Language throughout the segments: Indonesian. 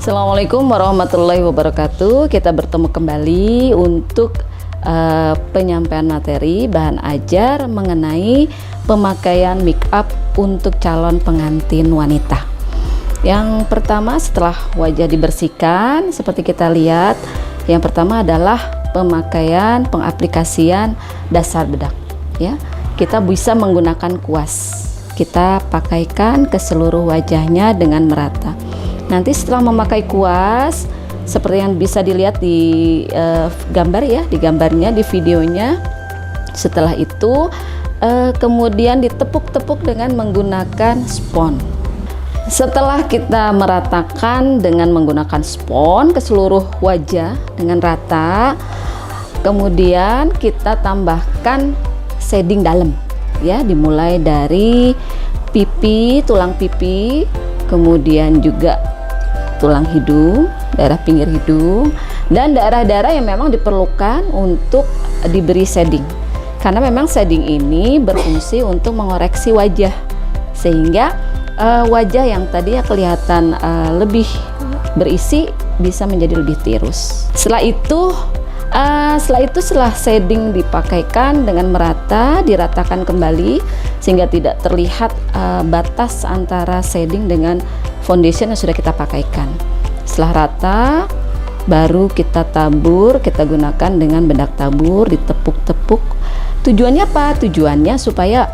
Assalamualaikum warahmatullahi wabarakatuh. Kita bertemu kembali untuk penyampaian materi bahan ajar mengenai pemakaian make up untuk calon pengantin wanita. Yang pertama, setelah wajah dibersihkan, seperti kita lihat, yang pertama adalah pemakaian pengaplikasian dasar bedak. Ya, kita bisa menggunakan kuas. Kita pakaikan ke seluruh wajahnya dengan merata. Nanti setelah memakai kuas, seperti yang bisa dilihat di gambar ya, di gambarnya, di videonya. Setelah itu kemudian ditepuk-tepuk dengan menggunakan spons. Setelah kita meratakan dengan menggunakan spons ke seluruh wajah dengan rata, kemudian kita tambahkan shading dalam ya, dimulai dari pipi, tulang pipi, kemudian juga tulang hidung, daerah pinggir hidung, dan daerah-daerah yang memang diperlukan untuk diberi shading. Karena memang shading ini berfungsi untuk mengoreksi wajah, sehingga wajah yang tadinya kelihatan lebih berisi bisa menjadi lebih tirus. Setelah shading dipakaikan dengan merata, diratakan kembali sehingga tidak terlihat batas antara shading dengan foundation yang sudah kita pakaikan. Setelah rata, baru kita tabur, kita gunakan dengan bedak tabur, ditepuk-tepuk. Tujuannya apa? Tujuannya supaya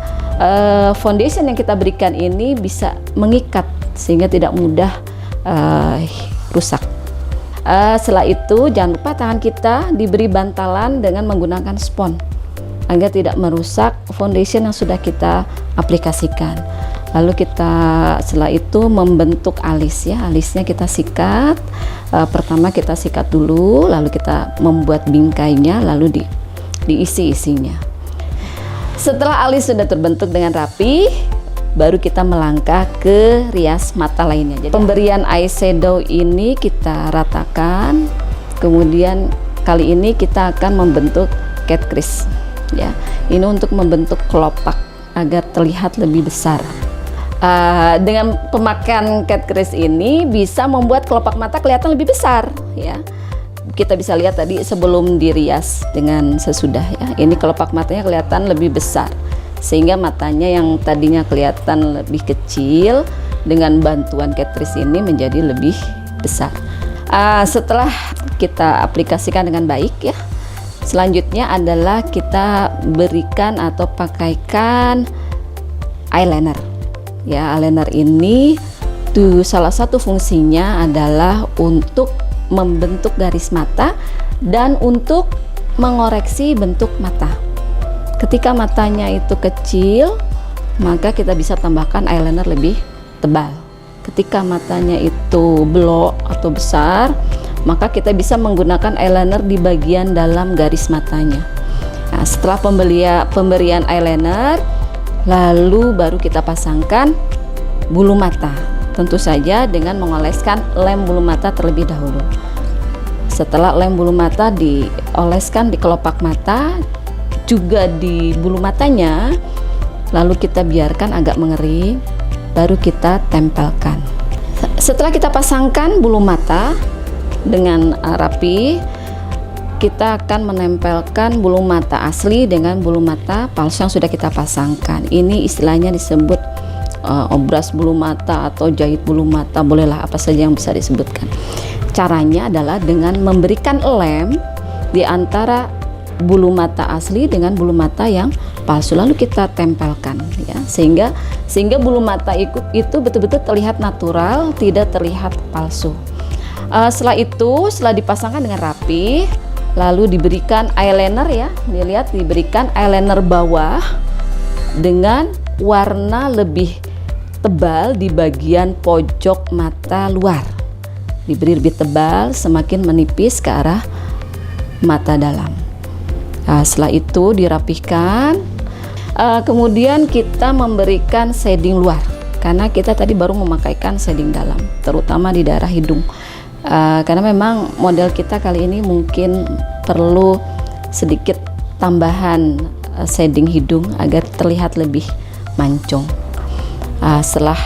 foundation yang kita berikan ini bisa mengikat sehingga tidak mudah rusak. Setelah itu, jangan lupa tangan kita diberi bantalan dengan menggunakan spons agar tidak merusak foundation yang sudah kita aplikasikan. Lalu setelah itu membentuk alis ya, alisnya kita sikat. Pertama kita sikat dulu, lalu kita membuat bingkainya, lalu diisi isinya. Setelah alis sudah terbentuk dengan rapi, baru kita melangkah ke rias mata lainnya. Jadi pemberian eyeshadow ini kita ratakan, kemudian kali ini kita akan membentuk cat crease ya. Ini untuk membentuk kelopak agar terlihat lebih besar. Dengan pemakaian cat crease ini bisa membuat kelopak mata kelihatan lebih besar ya. Kita bisa lihat tadi sebelum dirias dengan sesudah ya, ini kelopak matanya kelihatan lebih besar, sehingga matanya yang tadinya kelihatan lebih kecil dengan bantuan cat crease ini menjadi lebih besar. Setelah kita aplikasikan dengan baik ya, selanjutnya adalah kita berikan atau pakaikan eyeliner. Ya, eyeliner ini salah satu fungsinya adalah untuk membentuk garis mata dan untuk mengoreksi bentuk mata. Ketika matanya itu kecil, maka kita bisa tambahkan eyeliner lebih tebal. Ketika matanya itu blok atau besar, maka kita bisa menggunakan eyeliner di bagian dalam garis matanya. Nah, setelah pemberian eyeliner, lalu baru kita pasangkan bulu mata, tentu saja dengan mengoleskan lem bulu mata terlebih dahulu. Setelah lem bulu mata dioleskan di kelopak mata, juga di bulu matanya, lalu kita biarkan agak mengering, baru kita tempelkan. Setelah kita pasangkan bulu mata dengan rapi, kita akan menempelkan bulu mata asli dengan bulu mata palsu yang sudah kita pasangkan. Ini istilahnya disebut obras bulu mata atau jahit bulu mata, bolehlah apa saja yang bisa disebutkan. Caranya adalah dengan memberikan lem di antara bulu mata asli dengan bulu mata yang palsu, lalu kita tempelkan ya, sehingga bulu mata itu betul-betul terlihat natural, tidak terlihat palsu. Setelah dipasangkan dengan rapi, lalu diberikan eyeliner ya, dilihat diberikan eyeliner bawah dengan warna lebih tebal di bagian pojok mata luar. Diberi lebih tebal, semakin menipis ke arah mata dalam. Nah, setelah itu dirapihkan, kemudian kita memberikan shading luar, karena kita tadi baru memakaikan shading dalam, terutama di daerah hidung. Karena memang model kita kali ini mungkin perlu sedikit tambahan shading hidung agar terlihat lebih mancung. Setelah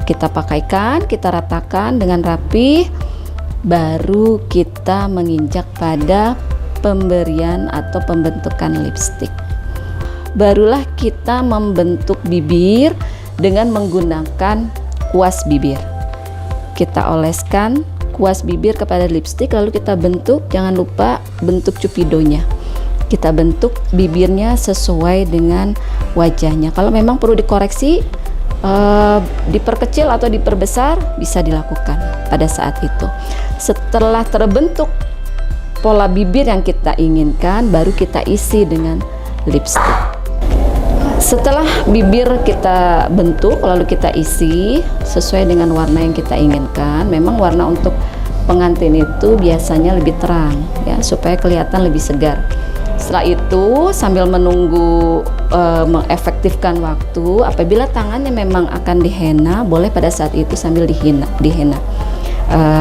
kita pakaikan, kita ratakan dengan rapi, baru kita menginjak pada pemberian atau pembentukan lipstik. Barulah kita membentuk bibir dengan menggunakan kuas bibir. Kita oleskan kuas bibir kepada lipstik, lalu kita bentuk. Jangan lupa bentuk cupidonya. Kita bentuk bibirnya sesuai dengan wajahnya. Kalau memang perlu dikoreksi, diperkecil atau diperbesar, bisa dilakukan pada saat itu. Setelah terbentuk pola bibir yang kita inginkan, baru kita isi dengan lipstik. Setelah bibir kita bentuk lalu kita isi sesuai dengan warna yang kita inginkan. Memang warna untuk pengantin itu biasanya lebih terang ya, supaya kelihatan lebih segar. Setelah itu sambil menunggu mengefektifkan waktu, apabila tangannya memang akan dihenna, boleh pada saat itu sambil dihenna.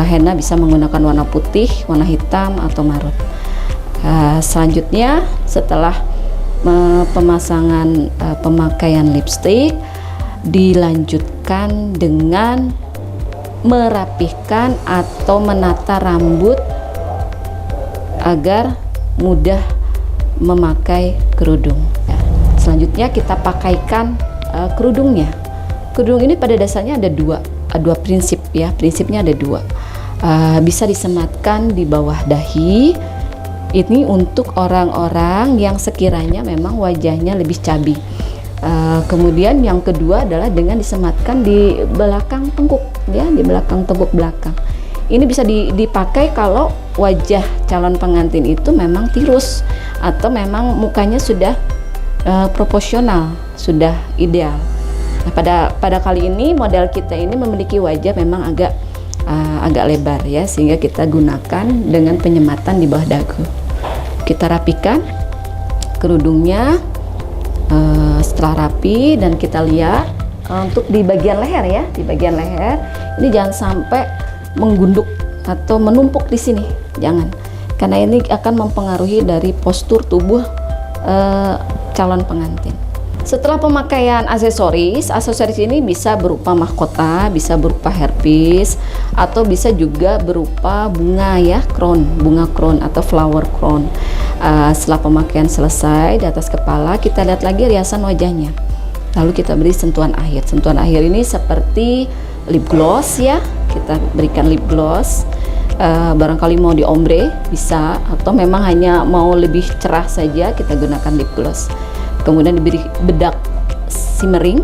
Henna bisa menggunakan warna putih, warna hitam atau marun. Selanjutnya setelah pemasangan pemakaian lipstik, dilanjutkan dengan merapihkan atau menata rambut agar mudah memakai kerudung. Selanjutnya kita pakaikan kerudungnya. Kerudung ini pada dasarnya ada dua prinsip ya. Prinsipnya ada dua. Bisa disematkan di bawah dahi. Ini untuk orang-orang yang sekiranya memang wajahnya lebih cabi. Kemudian yang kedua adalah dengan disematkan di belakang tengkuk ya, di belakang tengkuk belakang. Ini bisa dipakai kalau wajah calon pengantin itu memang tirus atau memang mukanya sudah proporsional, sudah ideal. Nah, pada kali ini model kita ini memiliki wajah memang agak lebar ya, sehingga kita gunakan dengan penyematan di bawah dagu. Kita rapikan kerudungnya. Setelah rapi dan kita lihat untuk di bagian leher ya, di bagian leher ini jangan sampai menggunduk atau menumpuk di sini, jangan, karena ini akan mempengaruhi dari postur tubuh calon pengantin. Setelah pemakaian aksesoris ini bisa berupa mahkota, bisa berupa hairpiece, atau bisa juga berupa bunga ya, bunga crown atau flower crown. Setelah pemakaian selesai di atas kepala, kita lihat lagi riasan wajahnya. Lalu kita beri sentuhan akhir. Sentuhan akhir ini seperti lip gloss ya, kita berikan lip gloss. Barangkali mau di ombre bisa, atau memang hanya mau lebih cerah saja, kita gunakan lip gloss. Kemudian diberi bedak shimmering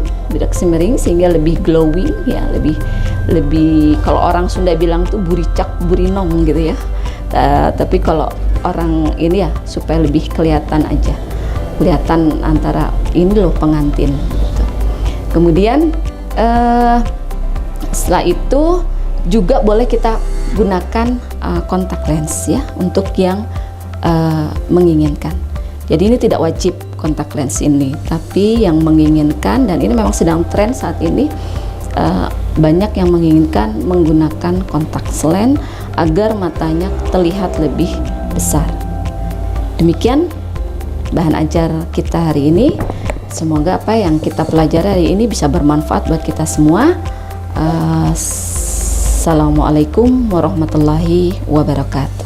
sehingga lebih glowing ya, lebih kalau orang Sunda bilang tuh buricak burinong gitu ya. Tapi kalau orang ini ya supaya lebih kelihatan aja, kelihatan antara ini loh pengantin gitu. Kemudian setelah itu juga boleh kita gunakan kontak lens ya untuk yang menginginkan. Jadi ini tidak wajib kontak lens ini, tapi yang menginginkan, dan ini memang sedang tren saat ini, banyak yang menginginkan menggunakan kontak lens agar matanya terlihat lebih besar. Demikian bahan ajar kita hari ini. Semoga apa yang kita pelajari hari ini bisa bermanfaat buat kita semua. Assalamualaikum warahmatullahi wabarakatuh.